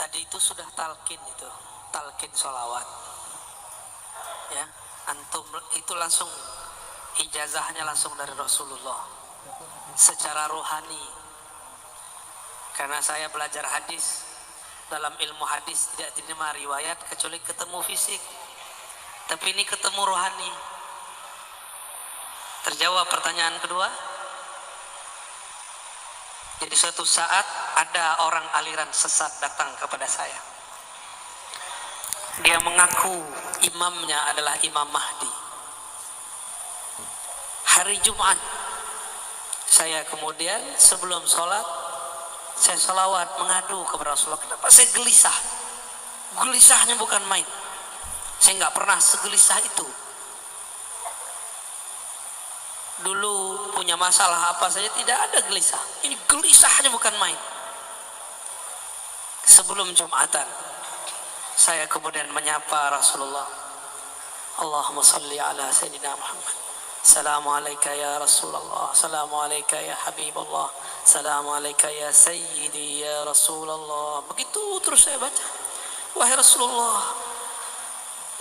Tadi itu sudah talqin itu, talqin sholawat. Ya, antum itu langsung ijazahnya langsung dari Rasulullah secara rohani. Karena saya belajar hadis, dalam ilmu hadis tidak diterima riwayat kecuali ketemu fisik. Tapi ini ketemu rohani. Terjawab pertanyaan kedua. Jadi suatu saat ada orang aliran sesat datang kepada saya. Dia mengaku imamnya adalah Imam Mahdi. Hari Jumat, saya kemudian sebelum sholat, saya sholawat mengadu kepada Rasulullah. Kenapa saya gelisah? Gelisahnya bukan main. Saya nggak pernah segelisah itu. Dulu punya masalah apa saja tidak ada gelisah. Ini gelisahnya bukan main. Sebelum Jumatan, saya kemudian menyapa Rasulullah. Allahumma salli ala Sayyidina Muhammad. Assalamualaikum ya Rasulullah. Assalamualaikum ya Habibullah. Assalamualaikum ya Sayyidi ya Rasulullah. Begitu terus saya baca. Wahai Rasulullah,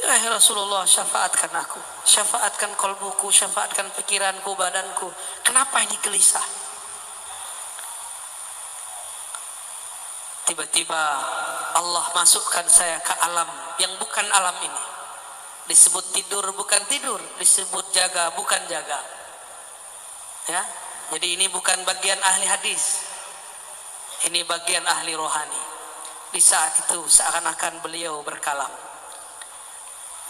ya Rasulullah, syafaatkan aku, syafaatkan kolbuku, syafaatkan pikiranku, badanku. Kenapa ini gelisah? Tiba-tiba Allah masukkan saya ke alam yang bukan alam ini. Disebut tidur bukan tidur, disebut jaga bukan jaga. Ya, jadi ini bukan bagian ahli hadis, ini bagian ahli rohani. Di saat itu seakan-akan beliau berkalam.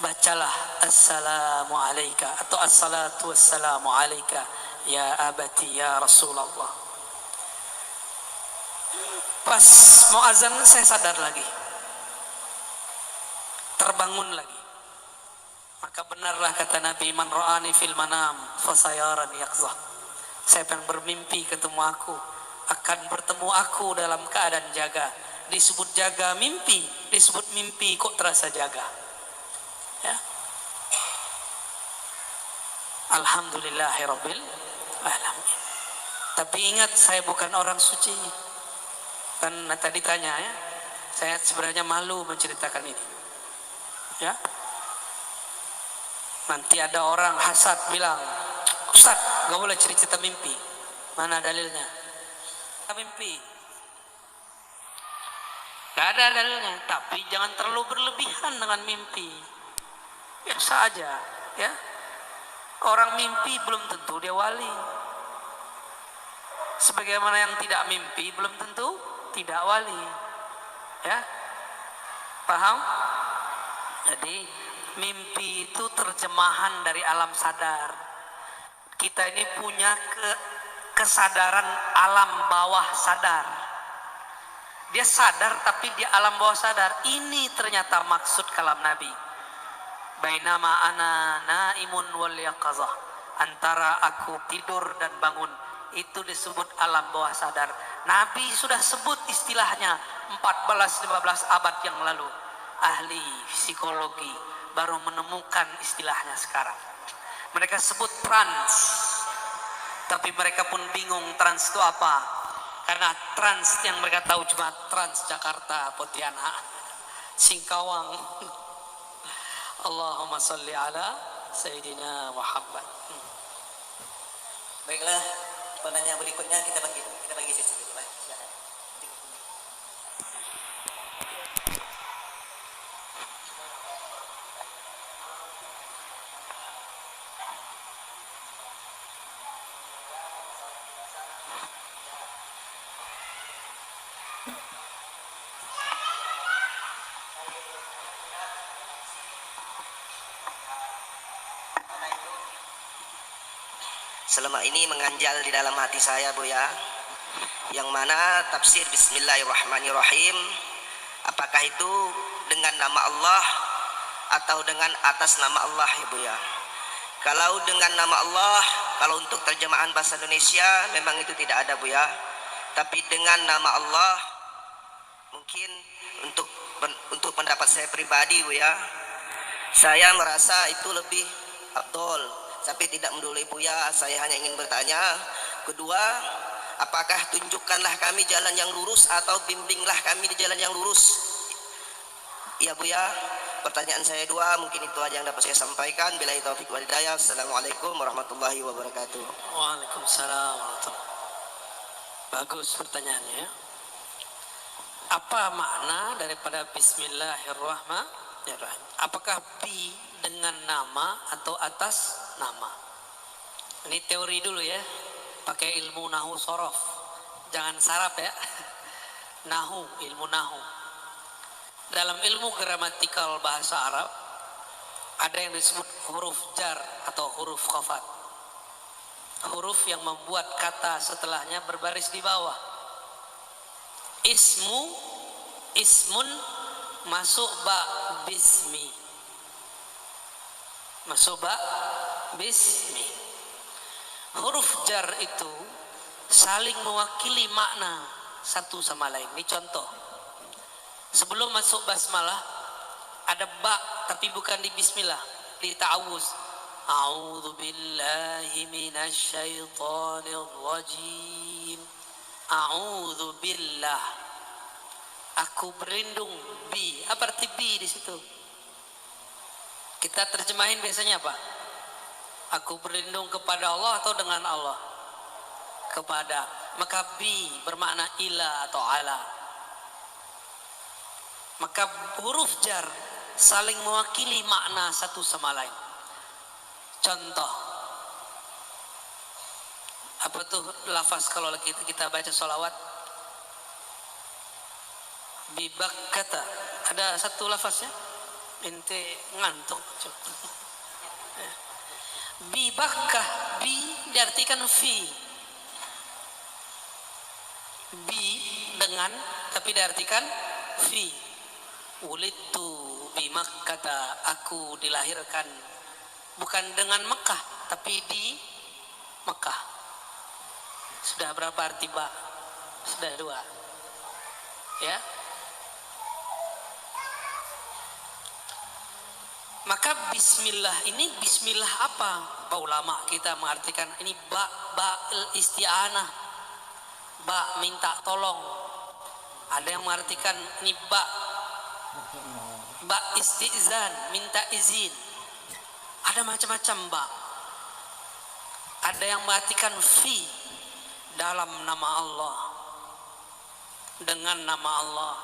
Bacalah assalamu alaika atau assalatu wassalamu alaika ya abati ya Rasulullah. Pas mau azan saya sadar lagi, terbangun lagi. Maka benarlah kata Nabi, man ra'ani fil manam fasayarani yaqzah. Siapa yang bermimpi ketemu aku akan bertemu aku dalam keadaan jaga. Disebut jaga mimpi, disebut mimpi kok terasa jaga. Ya. Alhamdulillahirabbil alamin. Tapi ingat, saya bukan orang suci. Kan tadi tanya ya, saya sebenarnya malu menceritakan ini. Ya. Nanti ada orang hasad bilang, Ustaz, gak boleh cerita mimpi. Mana dalilnya? Mimpi. Gak ada dalilnya. Tapi jangan terlalu berlebihan dengan mimpi. Biasa aja, ya. Orang mimpi belum tentu dia wali. Sebagaimana yang tidak mimpi belum tentu tidak wali. Ya. Paham? Jadi mimpi itu terjemahan dari alam sadar. Kita ini punya kesadaran alam bawah sadar. Dia sadar tapi di alam bawah sadar. Ini ternyata maksud kalam Nabi. Bainama ana naimun wal yaqazah, antara aku tidur dan bangun, itu disebut alam bawah sadar. Nabi sudah sebut istilahnya 14-15 abad yang lalu. Ahli psikologi baru menemukan istilahnya sekarang. Mereka sebut trans, tapi mereka pun bingung trans itu apa. Karena trans yang mereka tahu cuma Trans Jakarta, Pontianak, Singkawang. Allahumma salli ala Sayyidina Muhammad. Baiklah, penanya berikutnya kita bagi sesi dulu. Silakan. Selama ini mengganjal di dalam hati saya, Buya, yang mana tafsir Bismillahirrahmanirrahim, apakah itu dengan nama Allah atau dengan atas nama Allah, ya Buya? Kalau dengan nama Allah, kalau untuk terjemahan bahasa Indonesia memang itu tidak ada, Buya. Tapi dengan nama Allah, mungkin untuk pendapat saya pribadi, Buya, saya merasa itu lebih afdol. Tapi tidak mendului Buya, saya hanya ingin bertanya. Kedua, apakah tunjukkanlah kami jalan yang lurus atau bimbinglah kami di jalan yang lurus. Ya Buya, pertanyaan saya dua, mungkin itu aja yang dapat saya sampaikan. Billahi taufik wal hidayah. Assalamualaikum warahmatullahi wabarakatuh. Waalaikumsalam warahmatullahi. Bagus pertanyaannya. Apa makna daripada Bismillahirrahmanirrahim? Apakah bi dengan nama atau atas nama? Ini teori dulu ya, pakai ilmu nahu sorof, jangan sarap ya. Nahu, ilmu nahu. Dalam ilmu gramatikal bahasa Arab ada yang disebut huruf jar atau huruf khafat, huruf yang membuat kata setelahnya berbaris di bawah. Ismun masuk ba bismi, masuk ba bismi. Huruf jar itu saling mewakili makna satu sama lain. Ini contoh. Sebelum masuk basmalah ada ba tapi bukan di bismillah, di ta'awuz. A'udzu billahi minasyaitonir rajim. A'udzu billah. Aku berlindung bi. Apa arti bi di situ? Kita terjemahin biasanya apa? Aku berlindung kepada Allah atau dengan Allah? Kepada. Maka bi bermakna ila atau ala. Maka huruf jar saling mewakili makna satu sama lain. Contoh, apa tuh lafaz kalau kita baca sholawat? Bibak kata, ada satu lafaznya. Ente ngantuk. Bibakkah, bi diartikan fi. Bi dengan tapi diartikan fi. Ulidtu bi Makkah, aku dilahirkan bukan dengan Mekah tapi di Mekah. Sudah berapa arti ba? Sudah dua. Ya. Maka bismillah ini bismillah apa? Pak ulama kita mengartikan ini ba isti'anah. Ba minta tolong. Ada yang mengartikan ini ba istizan, minta izin. Ada macam-macam ba. Ada yang mengartikan fi, dalam nama Allah, dengan nama Allah.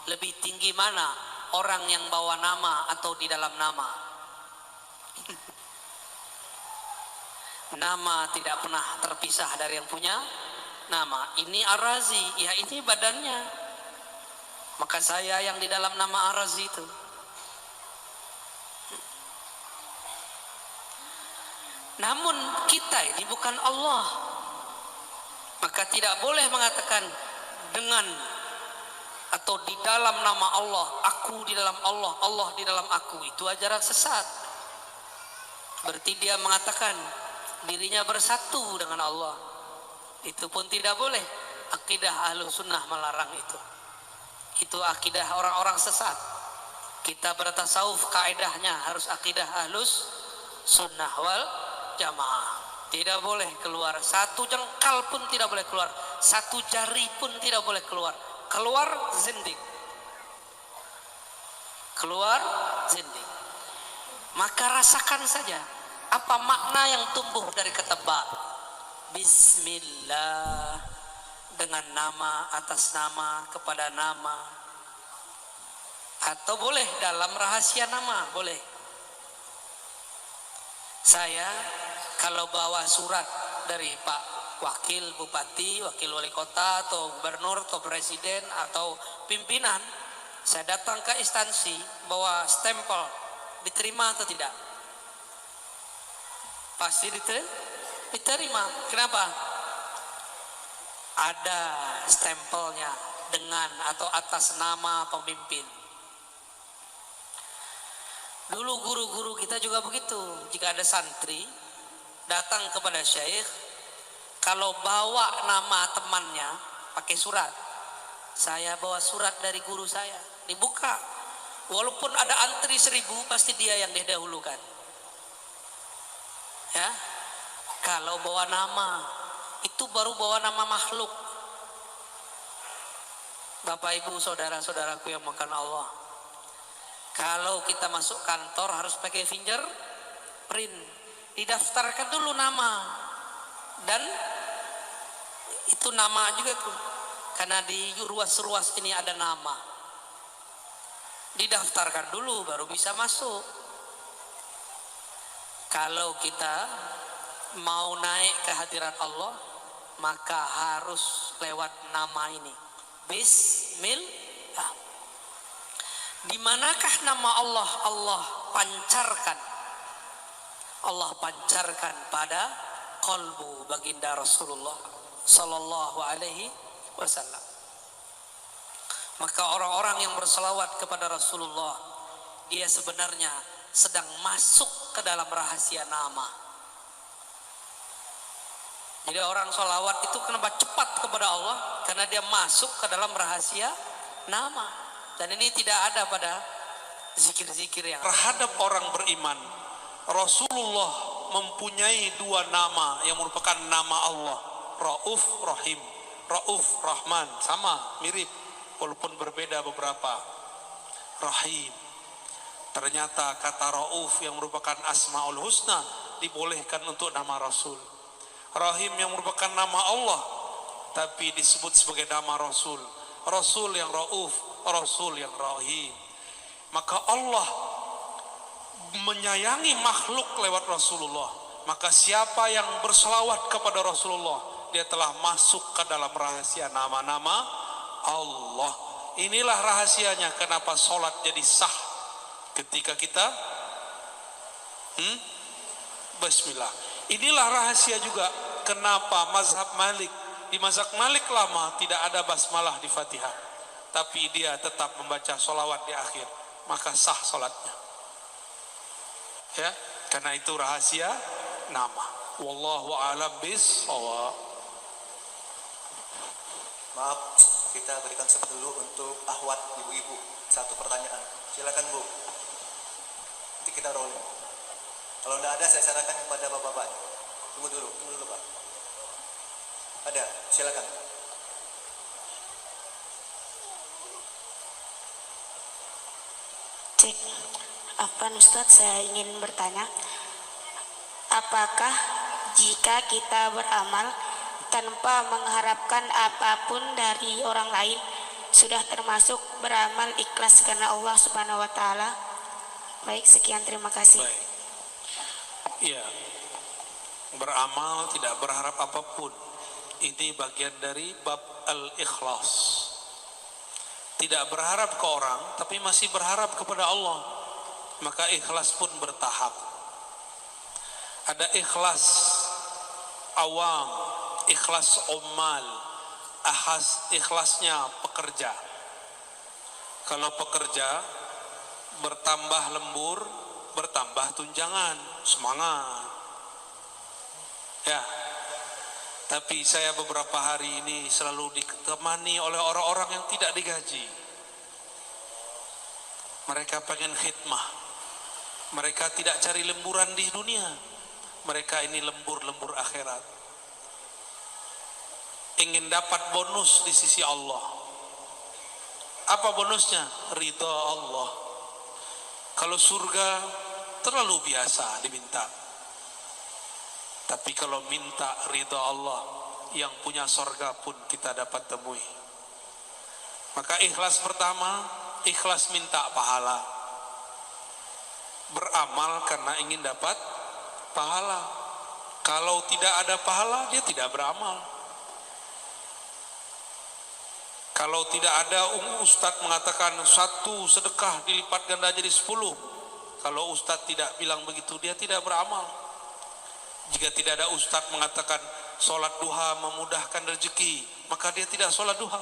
Lebih tinggi mana orang yang bawa nama atau di dalam nama? Nama tidak pernah terpisah dari yang punya nama. Ini Ar-Razi, ya ini badannya. Maka saya yang di dalam nama Ar-Razi itu. Namun kita ini bukan Allah. Maka tidak boleh mengatakan dengan atau di dalam nama Allah, aku di dalam Allah, Allah di dalam aku. Itu ajaran sesat. Berarti dia mengatakan dirinya bersatu dengan Allah. Itu pun tidak boleh. Akidah Ahlus Sunnah melarang itu. Itu akidah orang-orang sesat. Kita bertasawuf kaidahnya harus akidah Ahlus Sunnah wal Jamaah. Tidak boleh keluar satu jengkal pun, tidak boleh keluar satu jari pun, tidak boleh keluar. Keluar zindik. Keluar zindik. Maka rasakan saja apa makna yang tumbuh dari kata ba. Bismillah, dengan nama, atas nama, kepada nama. Atau boleh dalam rahasia nama, boleh. Saya kalau bawa surat dari Pak Wakil Bupati, Wakil Wali Kota, atau Gubernur, atau Presiden, atau pimpinan, saya datang ke instansi, bawa stempel, diterima atau tidak? Pasti diterima. Kenapa? Ada stempelnya dengan atau atas nama pemimpin. Dulu guru-guru kita juga begitu. Jika ada santri datang kepada syekh, kalau bawa nama temannya pakai surat, saya bawa surat dari guru saya, dibuka. Walaupun ada antri 1000, pasti dia yang didahulukan. Ya, kalau bawa nama, itu baru bawa nama makhluk. Bapak Ibu saudara-saudaraku yang makan Allah, kalau kita masuk kantor harus pakai fingerprint, didaftarkan dulu nama, dan itu nama juga tuh, karena di ruas-ruas ini ada nama, didaftarkan dulu baru bisa masuk. Kalau kita mau naik ke hadirat Allah, maka harus lewat nama ini, Bismillah. Di manakah nama Allah? Allah pancarkan pada qalbu baginda Rasulullah sallallahu alaihi wasallam. Maka orang-orang yang berselawat kepada Rasulullah, dia sebenarnya sedang masuk ke dalam rahasia nama. Jadi orang sholawat itu kenapa cepat kepada Allah? Karena dia masuk ke dalam rahasia nama. Dan ini tidak ada pada zikir-zikir yang terhadap orang beriman. Rasulullah mempunyai dua nama yang merupakan nama Allah, Rauf Rahim. Rauf Rahman, sama, mirip, walaupun berbeda beberapa. Rahim, ternyata kata Rauf yang merupakan Asmaul Husna dibolehkan untuk nama Rasul. Rahim yang merupakan nama Allah tapi disebut sebagai nama Rasul. Rasul yang Rauf, Rasul yang Rahim. Maka Allah menyayangi makhluk lewat Rasulullah. Maka siapa yang berselawat kepada Rasulullah, dia telah masuk ke dalam rahasia nama-nama Allah. Inilah rahasianya kenapa sholat jadi sah ketika kita Bismillah. Inilah rahasia juga kenapa mazhab Malik, di mazhab Malik lama tidak ada basmalah di Fatihah, tapi dia tetap membaca sholawat di akhir, maka sah sholatnya. Ya, karena itu rahasia nama. Wallahu a'lam bishawab. Maaf, kita berikan dulu untuk akhwat ibu-ibu. Satu pertanyaan, silakan Bu. Nanti kita rolling. Kalau tidak ada, saya sarankan kepada bapak-bapak. Tunggu dulu Pak. Ada, silakan. Cek, Afwan Ustadz, saya ingin bertanya, apakah jika kita beramal tanpa mengharapkan apapun dari orang lain sudah termasuk beramal ikhlas karena Allah Subhanahu wa taala? Baik, sekian, terima kasih. Baik. Iya, beramal tidak berharap apapun, ini bagian dari bab al-ikhlas. Tidak berharap ke orang, tapi masih berharap kepada Allah, maka ikhlas pun bertahap. Ada ikhlas awam, ikhlas ummal, ikhlasnya pekerja. Kalau pekerja bertambah lembur, bertambah tunjangan, semangat. Ya. Tapi saya beberapa hari ini selalu ditemani oleh orang-orang yang tidak digaji. Mereka pengen khidmah. Mereka tidak cari lemburan di dunia. Mereka ini lembur-lembur akhirat. Ingin dapat bonus di sisi Allah. Apa bonusnya? Ridha Allah. Kalau surga terlalu biasa diminta. Tapi kalau minta ridha Allah, yang punya surga pun kita dapat temui. Maka ikhlas pertama, ikhlas minta pahala. Beramal karena ingin dapat pahala. Kalau tidak ada pahala, dia tidak beramal. Kalau tidak ada, Ustadz mengatakan satu sedekah dilipat ganda jadi 10. Kalau Ustadz tidak bilang begitu, dia tidak beramal. Jika tidak ada Ustadz mengatakan sholat duha memudahkan rezeki, maka dia tidak sholat duha.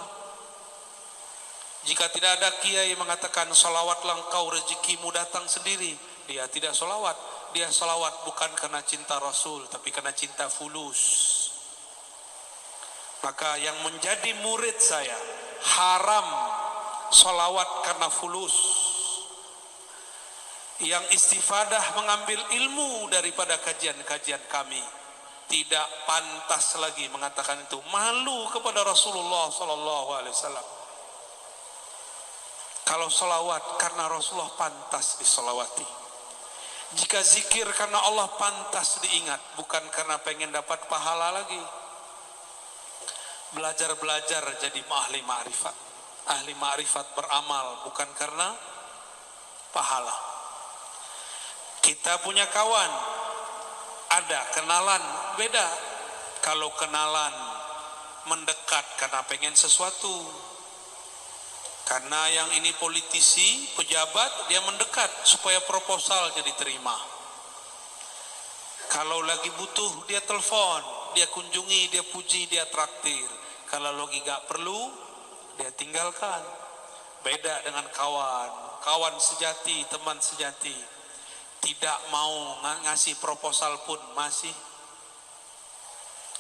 Jika tidak ada kiai mengatakan sholawatlah engkau rezekimu datang sendiri, dia tidak sholawat. Dia sholawat bukan karena cinta Rasul, tapi karena cinta fulus. Maka yang menjadi murid saya haram sholawat karena fulus. Yang istifadah mengambil ilmu daripada kajian-kajian kami, tidak pantas lagi mengatakan itu. Malu kepada Rasulullah sallallahu alaihi wasallam. Kalau salawat karena Rasulullah pantas disalawati. Jika zikir karena Allah pantas diingat, bukan karena pengen dapat pahala lagi. Belajar jadi ahli ma'rifat. Ahli ma'rifat beramal bukan karena pahala. Kita punya kawan, ada kenalan, beda. Kalau kenalan mendekat karena pengen sesuatu, karena yang ini politisi, pejabat, dia mendekat supaya proposal jadi terima. Kalau lagi butuh, dia telepon, dia kunjungi, dia puji, dia traktir. Kalau lagi gak perlu, dia tinggalkan. Beda dengan kawan sejati, teman sejati. Tidak mau ngasih proposal pun masih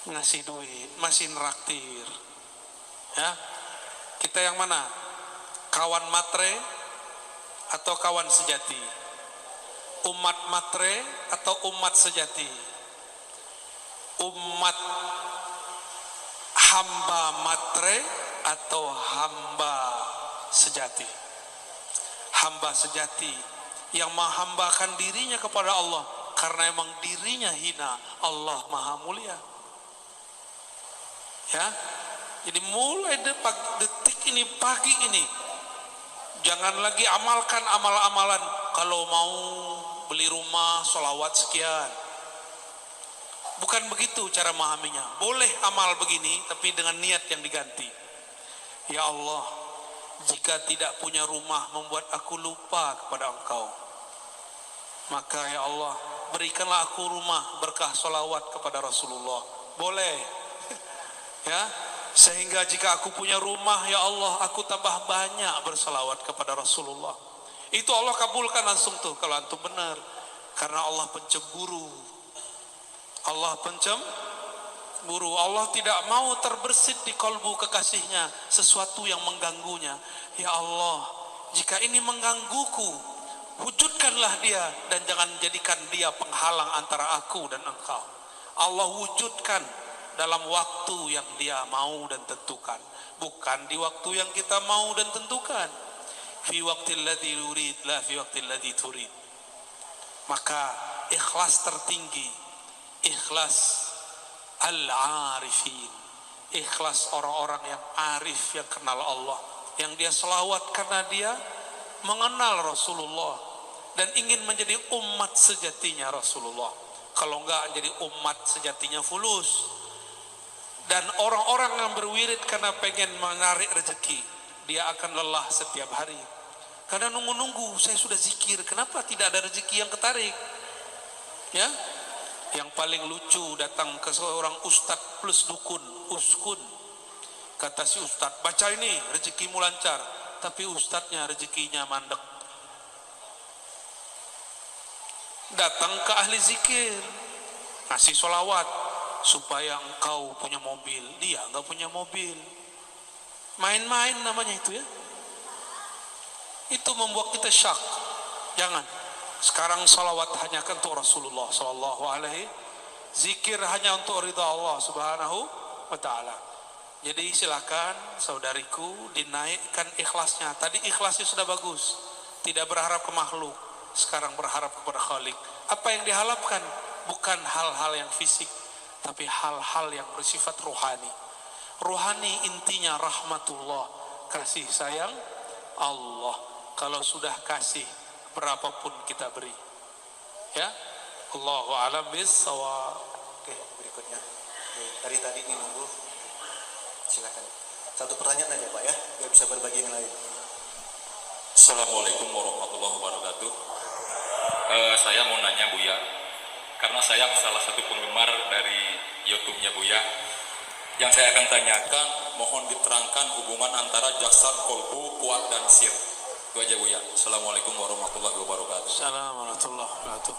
ngasih duit, masih neraktir. Ya, kita yang mana? Kawan matre atau kawan sejati? Umat matre atau umat sejati? Umat hamba matre atau hamba sejati? Hamba sejati yang menghambakan dirinya kepada Allah karena emang dirinya hina, Allah maha mulia. Ya, jadi mulai detik ini, pagi ini, jangan lagi amalkan amal-amalan. Kalau mau beli rumah, sholawat sekian. Bukan begitu cara memahaminya. Boleh amal begini, tapi dengan niat yang diganti. Ya Allah, jika tidak punya rumah membuat aku lupa kepada Engkau, maka ya Allah, berikanlah aku rumah berkah sholawat kepada Rasulullah. Boleh. Ya, sehingga jika aku punya rumah, ya Allah, aku tambah banyak bersalawat kepada Rasulullah. Itu Allah kabulkan langsung tuh kalau antum benar. Karena Allah pencemburu. Allah pencemburu. Allah tidak mau terbersit di kalbu kekasihnya sesuatu yang mengganggunya. Ya Allah, jika ini menggangguku, wujudkanlah dia dan jangan jadikan dia penghalang antara aku dan Engkau. Allah wujudkan dalam waktu yang dia mau dan tentukan, bukan di waktu yang kita mau dan tentukan. Fi waqtil ladzi yurid, la fi waqtil ladzi turid. Maka ikhlas tertinggi, ikhlas al-arifin, ikhlas orang-orang yang arif, yang kenal Allah, yang dia selawat karena dia mengenal Rasulullah dan ingin menjadi umat sejatinya Rasulullah. Kalau enggak jadi umat sejatinya fulus. Dan orang-orang yang berwirid karena pengen menarik rezeki, dia akan lelah setiap hari. Karena nunggu-nunggu, saya sudah zikir, kenapa tidak ada rezeki yang ketarik? Ya, yang paling lucu datang ke seorang ustadz plus dukun, uskun. Kata si ustadz, baca ini rezekimu lancar. Tapi ustadznya rezekinya mandek. Datang ke ahli zikir, ngasih sholawat supaya engkau punya mobil, dia enggak punya mobil. Main-main namanya itu ya. Itu membuat kita syak. Jangan. Sekarang salawat hanya untuk Rasulullah sallallahu alaihi, zikir hanya untuk ridha Allah subhanahu wa ta'ala. Jadi silakan saudariku dinaikkan ikhlasnya. Tadi ikhlasnya sudah bagus, tidak berharap ke makhluk, sekarang berharap kepada Khalik. Apa yang diharapkan bukan hal-hal yang fisik, tapi hal-hal yang bersifat rohani. Rohani intinya rahmatullah, kasih sayang Allah. Kalau sudah kasih, berapapun kita beri. Ya, Allahu a'lam bissawab. Oke, berikutnya. Dari tadi ini nunggu. Silakan. Satu pertanyaan aja Pak ya, biar bisa berbagi yang lain. Assalamualaikum warahmatullahi wabarakatuh. Saya mau nanya Buya, karena saya salah satu penggemar dari YouTube-nya Buya. Yang saya akan tanyakan, mohon diterangkan hubungan antara jasad, kolbu, kuat, dan sir. Itu aja Buya. Assalamualaikum warahmatullahi wabarakatuh. Assalamualaikum warahmatullahi wabarakatuh.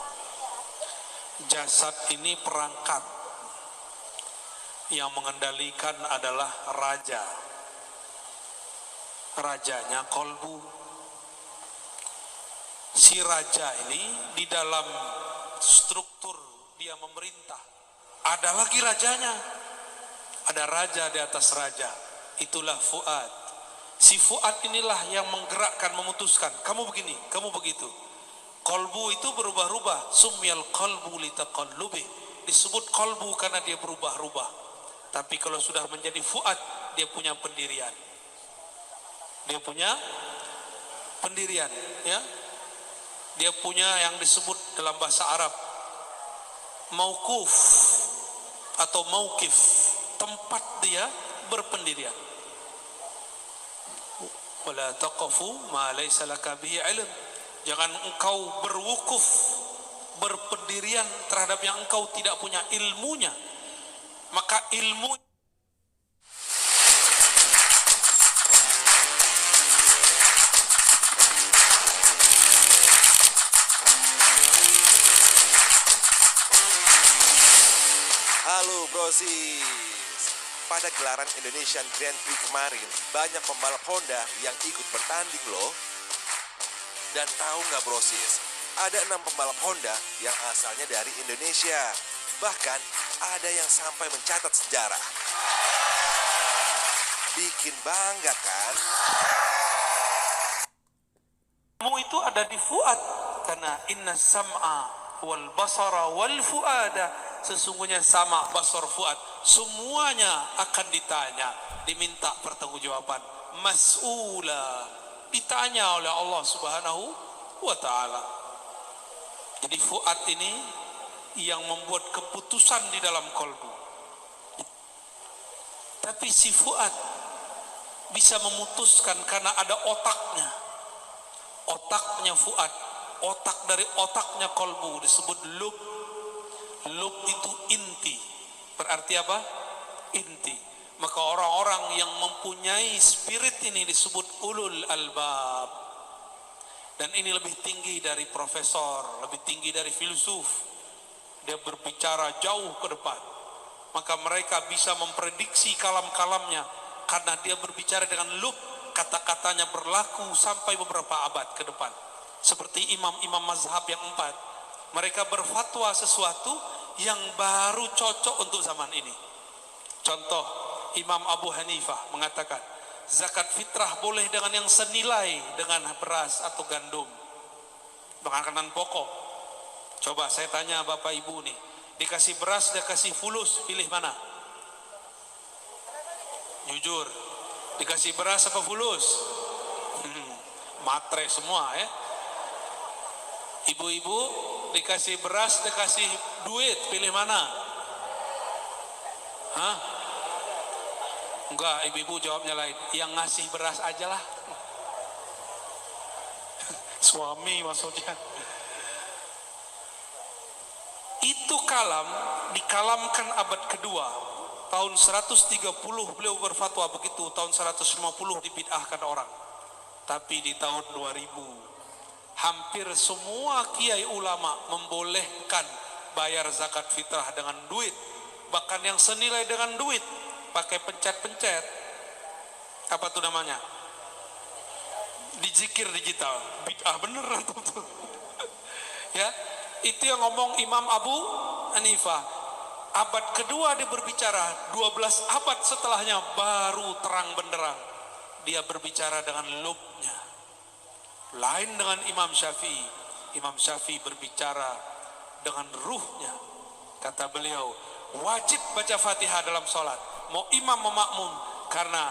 Jasad ini perangkat, yang mengendalikan adalah raja. Rajanya kolbu. Si raja ini di dalam struktur dia memerintah, Ada lagi rajanya. Ada raja di atas raja. Itulah fuad. Si fuad inilah yang menggerakkan, memutuskan. Kamu begini, kamu begitu. Qalbu itu berubah-ubah. Sumyal qalbu litaqallubih. Disebut qalbu karena dia berubah-ubah. Tapi kalau sudah menjadi fuad, dia punya pendirian. Dia punya pendirian, ya. Dia punya yang disebut dalam bahasa Arab mauquf atau mauqif, tempat dia berpendirian. Wala taqafu ma laysa laka bihi ilm. Jangan engkau berwukuf, berpendirian terhadap yang engkau tidak punya ilmunya. Maka ilmu Halo Brosis, pada gelaran Indonesian Grand Prix kemarin banyak pembalap Honda yang ikut bertanding loh. Dan tahu nggak Brosis, ada 6 pembalap Honda yang asalnya dari Indonesia. Bahkan ada yang sampai mencatat sejarah. Bikin bangga kan? ilmu itu ada di fuad, karena inna sam'a wal basara wal fuada, sesungguhnya sama, basar, fuad, semuanya akan ditanya, diminta pertanggungjawaban, mas'ula, ditanya oleh Allah Subhanahu wa taala. Jadi fuad ini yang membuat keputusan di dalam kalbu. Tapi si fuad bisa memutuskan karena ada otaknya. Otaknya fuad, otak dari otaknya kalbu disebut lub. Lub itu inti. Berarti apa? Inti. Maka orang-orang yang mempunyai spirit ini disebut ulul albab. Dan ini lebih tinggi dari profesor, lebih tinggi dari filsuf. Dia berbicara jauh ke depan. Maka mereka bisa memprediksi kalam-kalamnya karena dia berbicara dengan lub. Kata-katanya berlaku sampai beberapa abad ke depan. Seperti imam-imam mazhab yang 4. Mereka berfatwa sesuatu yang baru cocok untuk zaman ini. Contoh, Imam Abu Hanifah mengatakan zakat fitrah boleh dengan yang senilai dengan beras atau gandum, makanan pokok. Coba saya tanya Bapak Ibu nih, dikasih beras, dikasih fulus, pilih mana? Jujur, dikasih beras apa fulus? Matre semua ya. Ibu-ibu dikasih beras, dikasih duit, pilih mana? Hah? Enggak, ibu-ibu jawabnya lain. Yang ngasih beras aja lah. Suami maksudnya. Itu kalam dikalamkan abad kedua. Tahun 130 beliau berfatwa begitu. Tahun 150 dibid'ahkan orang. Tapi di tahun 2000 hampir semua kiai ulama membolehkan bayar zakat fitrah dengan duit, bahkan yang senilai dengan duit, pakai pencet-pencet. Apa tuh namanya? Dijikir digital. Bid'ah beneran tuh. Ya, itu yang ngomong Imam Abu Hanifah. Abad kedua dia berbicara, 12 abad setelahnya baru terang benderang. Dia berbicara dengan lubnya. Lain dengan Imam Syafi'i. Imam Syafi'i berbicara dengan ruhnya. Kata beliau, wajib baca Fatihah dalam sholat, mau imam mau makmum, karena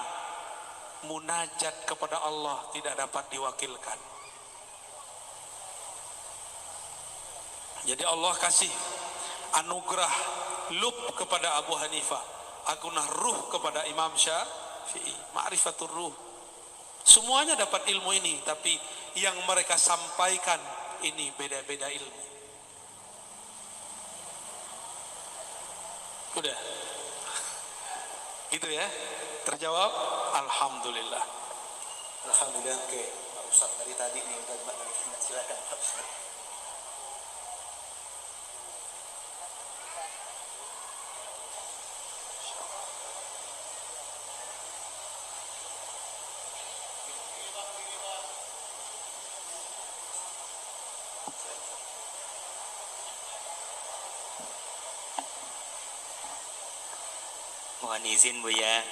munajat kepada Allah tidak dapat diwakilkan. Jadi Allah kasih anugerah lub kepada Abu Hanifah, agunah ruh kepada Imam Syafi'i, ma'rifatul ruh. Semuanya dapat ilmu ini, tapi yang mereka sampaikan ini beda-beda ilmu. Udah gitu ya, terjawab. Alhamdulillah. Alhamdulillah. Oke, Pak Ustadz dari tadi nih udah lagi, silakan Pak Ustadz. Mohon izin Buya,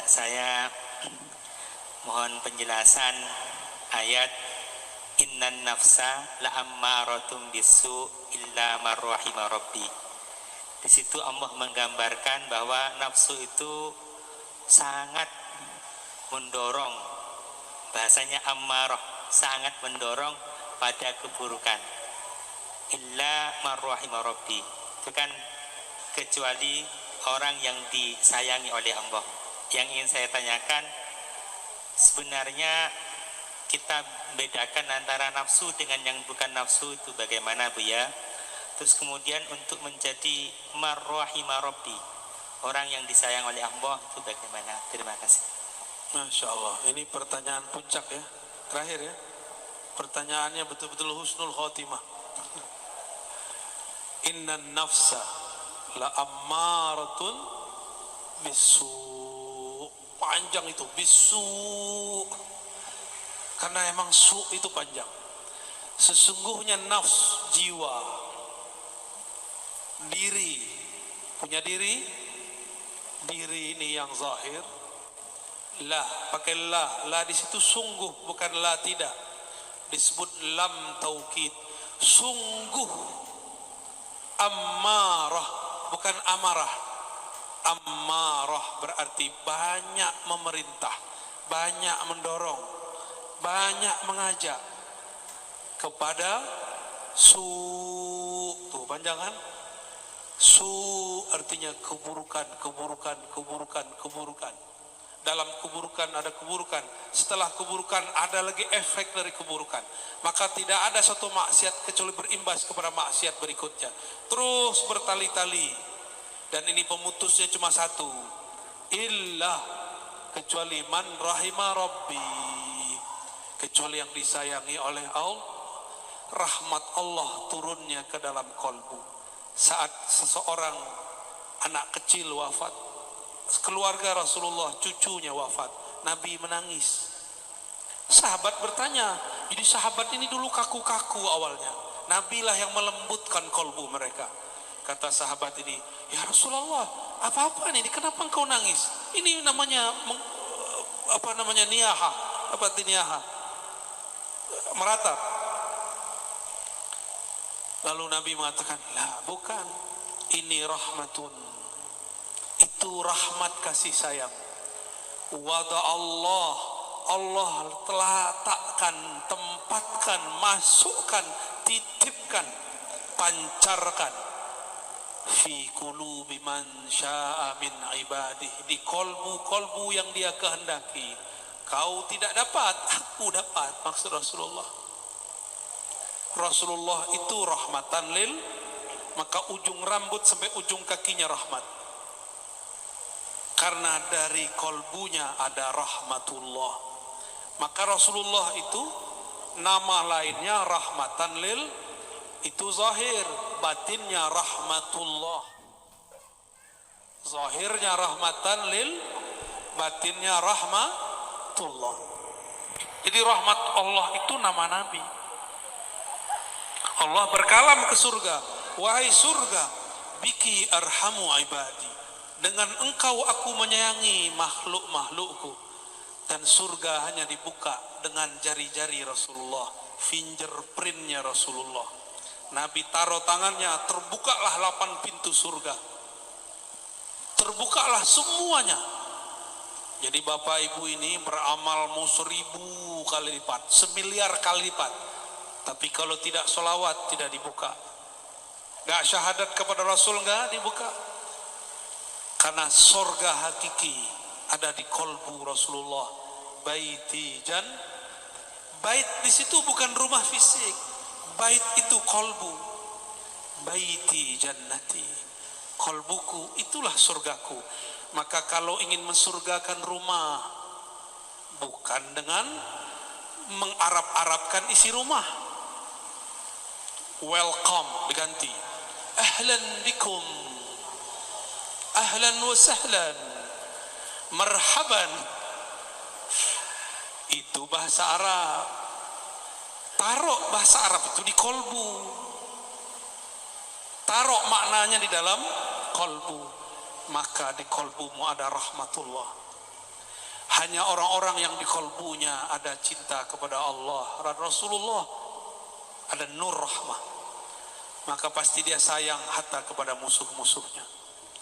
saya mohon penjelasan ayat innan nafsa la ammaratum bisu illa marrahima rabbi. Di situ Allah menggambarkan bahwa nafsu itu sangat mendorong, bahasanya ammarah, sangat mendorong pada keburukan. Illa marrahima rabbi, itu kan kecuali orang yang disayangi oleh Allah. Yang ingin saya tanyakan, sebenarnya kita bedakan antara nafsu dengan yang bukan nafsu itu bagaimana Buya? Terus kemudian untuk menjadi marrahima rabbi, orang yang disayang oleh Allah itu bagaimana? Terima kasih. Masya Allah, ini pertanyaan puncak ya, terakhir ya. Pertanyaannya betul-betul husnul khotimah. Innan nafsa la ammaratun bisu. Panjang itu, bisu. Karena emang su itu panjang. Sesungguhnya nafs, jiwa, diri, punya diri, diri ini yang zahir. La, pakai la di situ sungguh, bukan la tidak. Disebut lam taukid, sungguh. Ammarah, bukan amarah. Ammarah berarti banyak memerintah, banyak mendorong, banyak mengajak kepada su. Tuh panjang kan? Su artinya keburukan, keburukan, keburukan, keburukan. Dalam keburukan ada keburukan, setelah keburukan ada lagi efek dari keburukan. Maka tidak ada satu maksiat kecuali berimbas kepada maksiat berikutnya, terus bertali-tali. Dan ini pemutusnya cuma satu, illa, kecuali man rahima rabbi, kecuali yang disayangi oleh Allah. Rahmat Allah turunnya ke dalam kolbu saat seseorang anak kecil wafat. Keluarga Rasulullah, cucunya wafat, Nabi menangis. Sahabat bertanya, jadi sahabat ini dulu kaku-kaku awalnya, Nabi lah yang melembutkan kolbu mereka. Kata sahabat ini, ya Rasulullah, apa-apa nih, kenapa engkau nangis? Ini namanya niyaha, apa arti niyaha? Meratap. Lalu Nabi mengatakan, lah bukan, ini rahmatun, itu rahmat kasih sayang. Wada Allah, Allah telah letakkan, tempatkan, masukkan, titipkan, pancarkan fi qulubi man syaa min ibadih, di kolbu-kolbu yang dia kehendaki. Kau tidak dapat, aku dapat, maksud Rasulullah. Rasulullah itu rahmatan lil, maka ujung rambut sampai ujung kakinya rahmat. Karena dari kolbunya ada rahmatullah. Maka Rasulullah itu nama lainnya rahmatan lil, itu zahir, batinnya rahmatullah. Zahirnya rahmatan lil, batinnya rahmatullah. Jadi rahmat Allah itu nama Nabi. Allah berkalam ke surga, wahai surga, biki arhamu ibadi, dengan engkau aku menyayangi makhluk-makhlukku. Dan surga hanya dibuka dengan jari-jari Rasulullah, fingerprintnya Rasulullah. Nabi taruh tangannya, terbukalah 8 pintu surga, terbukalah semuanya. Jadi bapak ibu ini beramal mau 1000 kali lipat, 1.000.000 kali lipat, tapi kalau tidak sholawat tidak dibuka, gak syahadat kepada Rasul gak dibuka. Karena surga hakiki ada di kolbu Rasulullah. Baiti jan, bait di situ bukan rumah fisik, bait itu kolbu. Baiti jannati, kolbuku itulah surgaku. Maka kalau ingin mensurgakan rumah, bukan dengan mengarab-arabkan isi rumah. Welcome diganti, ahlan bikum, ahlan wa sahlan, marhaban. Itu bahasa Arab. Taruh bahasa Arab itu di kolbu, taruh maknanya di dalam kolbu. maka di kolbumu ada rahmatullah. Hanya orang-orang yang di kolbunya ada cinta kepada Allah dan Rasulullah, ada nur rahmah, maka pasti dia sayang hatta kepada musuh-musuhnya.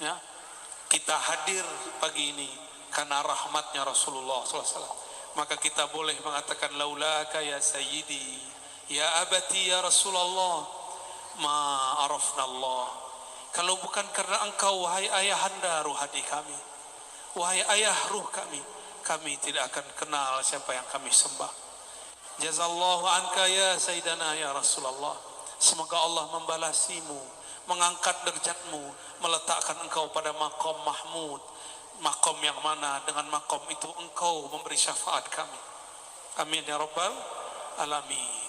Ya, kita hadir pagi ini karena rahmatnya Rasulullah SAW. Maka kita boleh mengatakan laulaka ya sayyidi ya abati ya Rasulullah ma arafna Allah. Kalau bukan karena engkau wahai ayahanda ruh hati kami, wahai ayah ruh kami, kami tidak akan kenal siapa yang kami sembah. Jazallahu anka ya sayyidana ya Rasulullah. Semoga Allah membalasimu, mengangkat derajatmu, meletakkan engkau pada maqam mahmud, makom yang mana dengan makom itu engkau memberi syafaat kami. Amin ya rabbal alamin.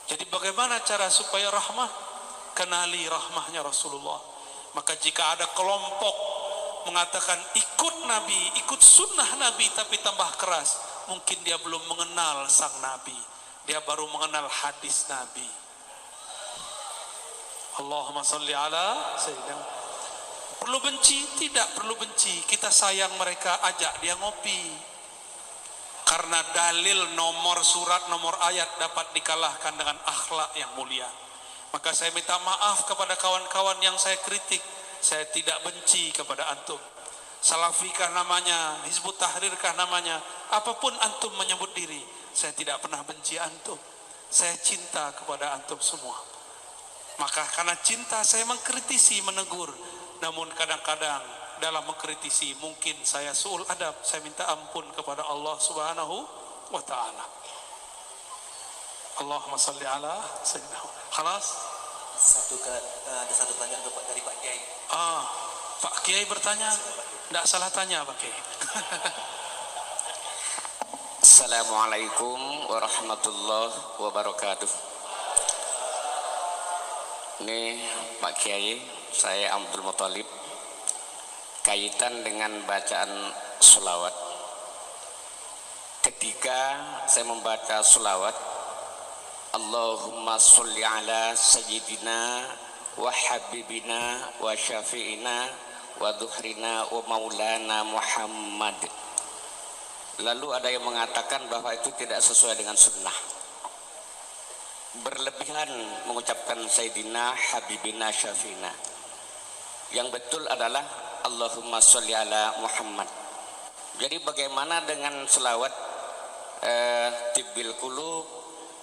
Jadi bagaimana cara supaya rahmah? Kenali rahmahnya Rasulullah. Maka jika ada kelompok mengatakan ikut Nabi, ikut sunnah Nabi tapi tambah keras, mungkin dia belum mengenal sang Nabi, dia baru mengenal hadis Nabi. Allahumma salli ala sayyidina. Perlu benci? Tidak perlu benci. Kita sayang mereka, ajak dia ngopi. Karena dalil nomor surat, nomor ayat dapat dikalahkan dengan akhlak yang mulia. Maka saya minta maaf kepada kawan-kawan yang saya kritik. Saya tidak benci kepada antum. Salafikah namanya, Hizbut Tahrirkah namanya, apapun antum menyebut diri, saya tidak pernah benci antum. Saya cinta kepada antum semua. Maka karena cinta saya mengkritisi, menegur. Namun kadang-kadang dalam mengkritisi mungkin saya suul adab, saya minta ampun kepada Allah Subhanahu wa taala. Allahumma salli ala sayyidina. Khalas? Ada satu pertanyaan untuk dari Pak Kiai. Pak Kiai bertanya. Tidak salah tanya Pak Kiai. Assalamualaikum warahmatullahi wabarakatuh. Ini Pak Kiai, saya Abdul Muthalib. Kaitan dengan bacaan sholawat. Ketika saya membaca sholawat, Allahumma sholli ala sayyidina wa habibina wa syafi'ina wa dhuhrina wa maulana Muhammad. Lalu ada yang mengatakan bahwa itu tidak sesuai dengan sunnah. Berlebihan mengucapkan sayyidina, habibina, syafi'ina. Yang betul adalah Allahumma sholli ala Muhammad. Jadi bagaimana dengan selawat tibbil qulub,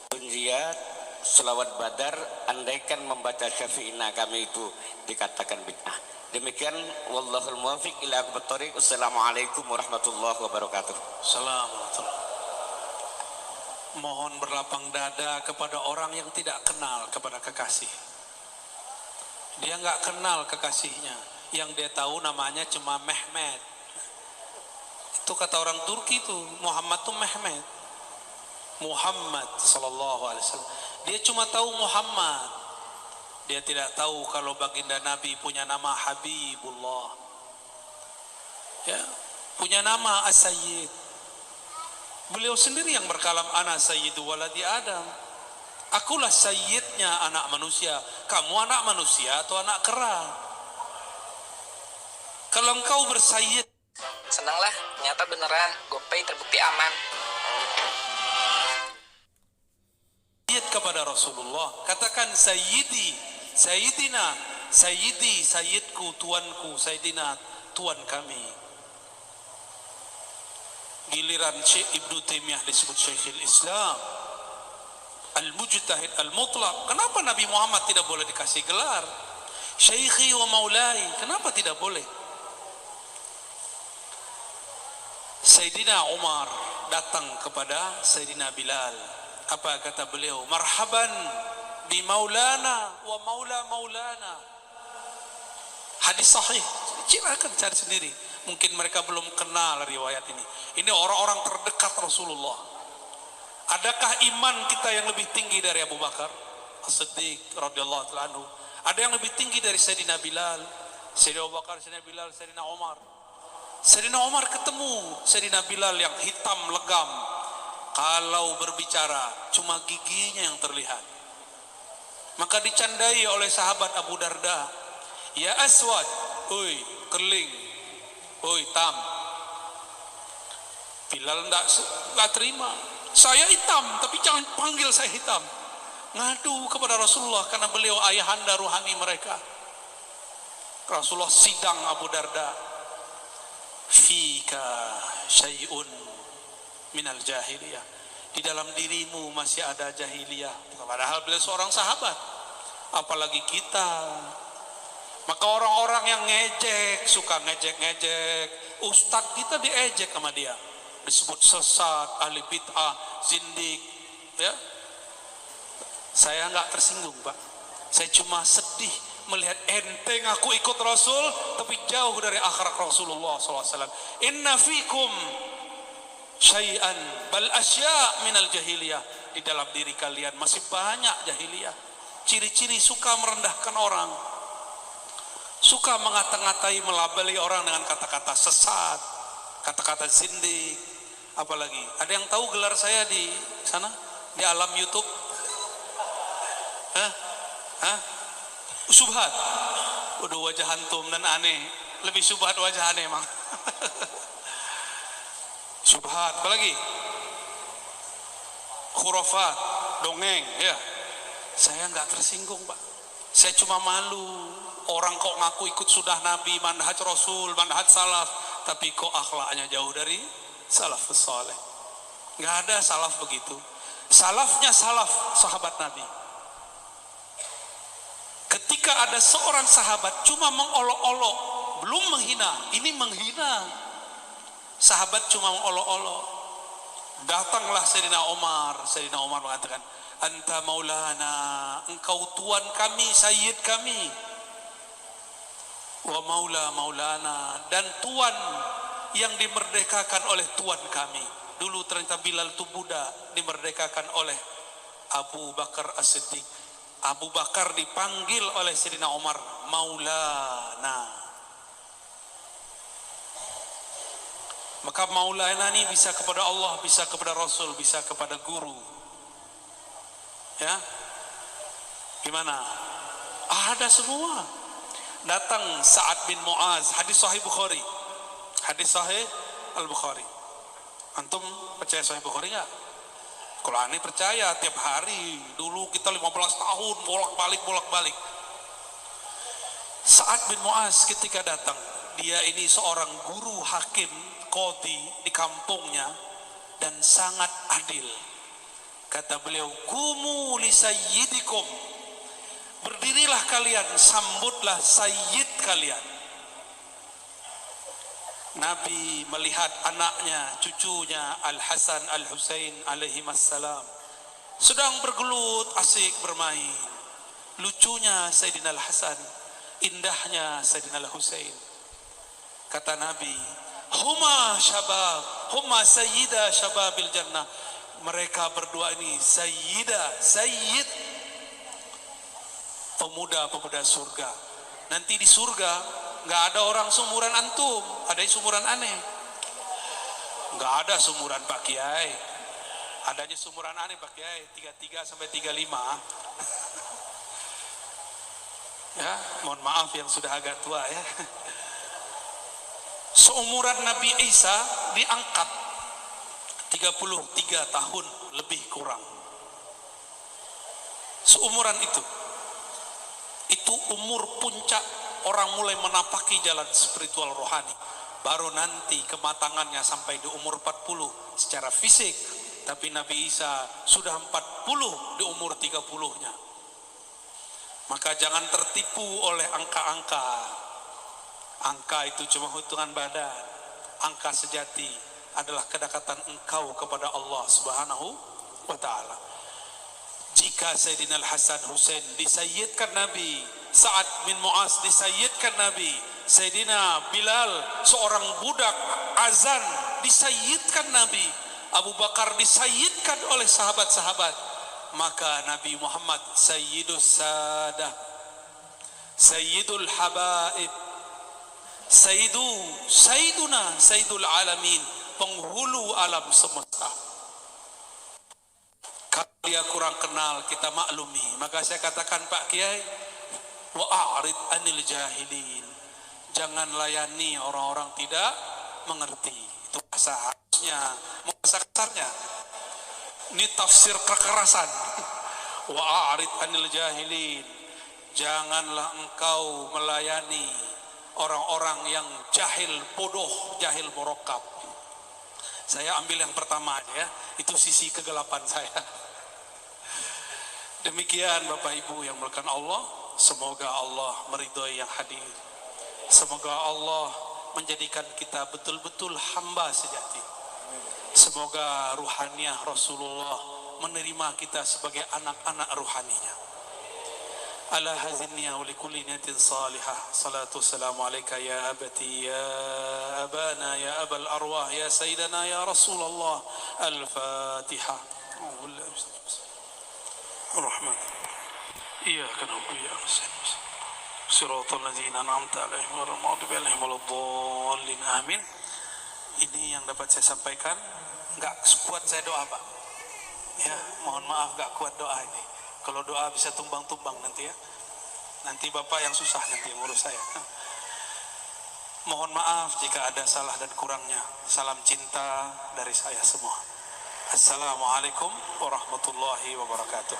bunjiyat, selawat badar, andaikan membaca syafi'ina kami itu dikatakan bid'ah. Demikian wallahul muwaffiq ila aqwamit thoriq. Assalamualaikum warahmatullahi wabarakatuh. Assalamualaikum. Mohon berlapang dada kepada orang yang tidak kenal kepada kekasih. Dia nggak kenal kekasihnya. Yang dia tahu namanya cuma Mehmet. Itu kata orang Turki itu, Muhammad itu Mehmet. Muhammad sallallahu alaihi wasallam. Dia cuma tahu Muhammad. Dia tidak tahu kalau baginda Nabi punya nama Habibullah. Ya, punya nama As-Sayyid. Beliau sendiri yang berkalam ana sayyidu waladi Adam. Akulah sayyidnya anak manusia. Kamu anak manusia atau anak kera? Kalau engkau bersayyid, senanglah, ternyata beneran GoPay terbukti aman. sayyid kepada Rasulullah. Katakan sayyidi, sayyidina, sayyidi, sayyidku, tuanku, sayyidina, tuan kami. Giliran Syekh Ibnu Taimiyah disebut Syekhul Islam, Al-Mujtahid Al-Mutlaq. Kenapa Nabi Muhammad tidak boleh dikasih gelar Syekhi wa Maulai? Kenapa tidak boleh? Sayyidina Umar datang kepada Sayyidina Bilal. Apa kata beliau? Marhaban bi maulana wa maula maulana. Hadis sahih. Silakan cari sendiri. Mungkin mereka belum kenal riwayat ini. Ini orang-orang terdekat Rasulullah. Adakah iman kita yang lebih tinggi dari Abu Bakar As-Siddiq radhiyallahu ta'ala anhu? Ada yang lebih tinggi dari Sayyidina Bilal, Sayyidina Abu Bakar, Sayyidina Bilal, Sayyidina Umar. Sayyidina Umar ketemu Sayyidina Bilal yang hitam legam. Kalau berbicara cuma giginya yang terlihat. Maka dicandai oleh sahabat Abu Darda. Ya Aswad, oi keling, Oh hitam. Bilal nggak terima. Saya hitam, tapi jangan panggil saya hitam. Ngadu kepada Rasulullah karena beliau ayahanda ruhani mereka. Rasulullah sidang Abu Darda. Fika syai'un minal jahiliyah. Di dalam dirimu masih ada jahiliyah. Padahal beliau seorang sahabat. Apalagi kita. Maka orang-orang yang ngejek, suka ngejek-ngejek, ustadz kita diejek sama dia, disebut sesat, ahli bid'ah, zindik, ya. Saya nggak tersinggung, Pak. Saya cuma sedih melihat enteng aku ikut Rasul, tapi jauh dari akhlak Rasulullah SAW. Inna fikum syai'an bal asya' minal jahiliyah. Di dalam diri kalian masih banyak jahiliyah. Ciri-ciri suka merendahkan orang, suka mengata-ngatai, melabeli orang dengan kata-kata sesat, kata-kata zindik. Apalagi ada yang tahu gelar saya di sana di alam YouTube? Subhat. Udah wajah antum dan aneh, lebih subhat wajah aneh emang. Subhat. Apalagi khurafat, dongeng, ya. Saya nggak tersinggung, Pak. Saya cuma malu. Orang kok ngaku ikut sudah Nabi, manhaj Rasul, manhaj salaf, tapi kok akhlaknya jauh dari salafus saleh. Nggak ada salaf begitu. Salafnya salaf sahabat Nabi. Ketika ada seorang sahabat cuma mengolok-olok, belum menghina, ini menghina. Sahabat cuma mengolok-olok. Datanglah Sayyidina Umar. Sayyidina Umar mengatakan, anta maulana, engkau tuan kami, sayyid kami. Wa maulana, dan tuan yang dimerdekakan oleh tuan kami. Dulu ternyata Bilal itu budak, dimerdekakan oleh Abu Bakar As-Siddiq. Abu Bakar dipanggil oleh Sayyidina Umar maulana. Maka maulana ini bisa kepada Allah, bisa kepada Rasul, bisa kepada guru. Ya, gimana? Ada semua. Datang Sa'ad bin Mu'az, hadis Sahih Bukhari, hadis Sahih Al-Bukhari. Antum percaya Sahih Bukhari nggak? Kalau aneh percaya tiap hari. Dulu kita 15 tahun bolak-balik. Sa'ad bin Mu'az ketika datang, dia ini seorang guru hakim qadhi di kampungnya dan sangat adil. Kata beliau, kumu li sayyidikum, berdirilah kalian, sambutlah sayyid kalian. Nabi melihat anaknya, cucunya Al-Hasan Al-Husain alaihimassalam sedang bergelut asik bermain. Lucunya Sayyidina Al-Hasan, indahnya Sayyidina Al-Husain. Kata Nabi, huma syabab, huma sayyida syababil jannah. Mereka berdua ini sayyid pemuda-pemuda surga. Nanti di surga nggak ada orang sumuran antum, ada yang sumuran aneh. Nggak ada sumuran Pak Kiai, adanya sumuran aneh Pak Kiai, 33 sampai 35. Ya, mohon maaf yang sudah agak tua ya. Seumuran Nabi Isa diangkat 33 tahun lebih kurang. Seumuran itu umur puncak orang mulai menapaki jalan spiritual rohani. Baru nanti kematangannya sampai di umur 40 secara fisik. Tapi Nabi Isa sudah 40 di umur 30-nya. Maka jangan tertipu oleh angka-angka. Angka itu cuma hitungan badan. Angka sejati adalah kedekatan engkau kepada Allah Subhanahu wa ta'ala. Jika Sayyidina Al-Hasan Husain disayyidkan Nabi, Sa'ad bin Mu'az disayyidkan Nabi, Sayyidina Bilal seorang budak azan disayyidkan Nabi, Abu Bakar disayyidkan oleh sahabat-sahabat, maka Nabi Muhammad Sayyidus Sadah, Sayyidul Habaib, Sayyiduna, Sayyidul Alamin, penghulu alam semesta. Kalau dia kurang kenal, kita maklumi. Maka saya katakan Pak Kiai, wa'arid anil jahilin, Jangan layani orang-orang tidak mengerti. Itu bahasa harusnya, bahasa kasarnya. Ini tafsir kekerasan. Wa a'rid anil jahilin. Janganlah engkau melayani orang-orang yang jahil bodoh, jahil murakkab. Saya ambil yang pertama aja ya, itu sisi kegelapan saya. Demikian Bapak Ibu yang melakukan Allah, semoga Allah meridhoi yang hadir. Semoga Allah menjadikan kita betul-betul hamba sejati. Semoga ruhaniah Rasulullah menerima kita sebagai anak-anak ruhaninya. Ala hazinniya wa likulli niyatin salihah. Salatu wassalamu alaika ya abati ya abana ya abal arwah ya sayyidana ya Rasulullah. Al-Fatihah. Ar-Rahman. Iyyaka na'budu wa iyyaka nasta'in. Shiratal ladzina an'amta 'alaihim ghairil maghdubi 'alaihim waladdallin. Amin. Ini yang dapat saya sampaikan. Enggak kuat saya doa, Pak. Ya, mohon maaf enggak kuat doa ini. Kalau doa bisa tumbang-tumbang nanti ya. Nanti Bapak yang susah nanti yang ngurus saya. Mohon maaf jika ada salah dan kurangnya. Salam cinta dari saya semua. Assalamualaikum warahmatullahi wabarakatuh.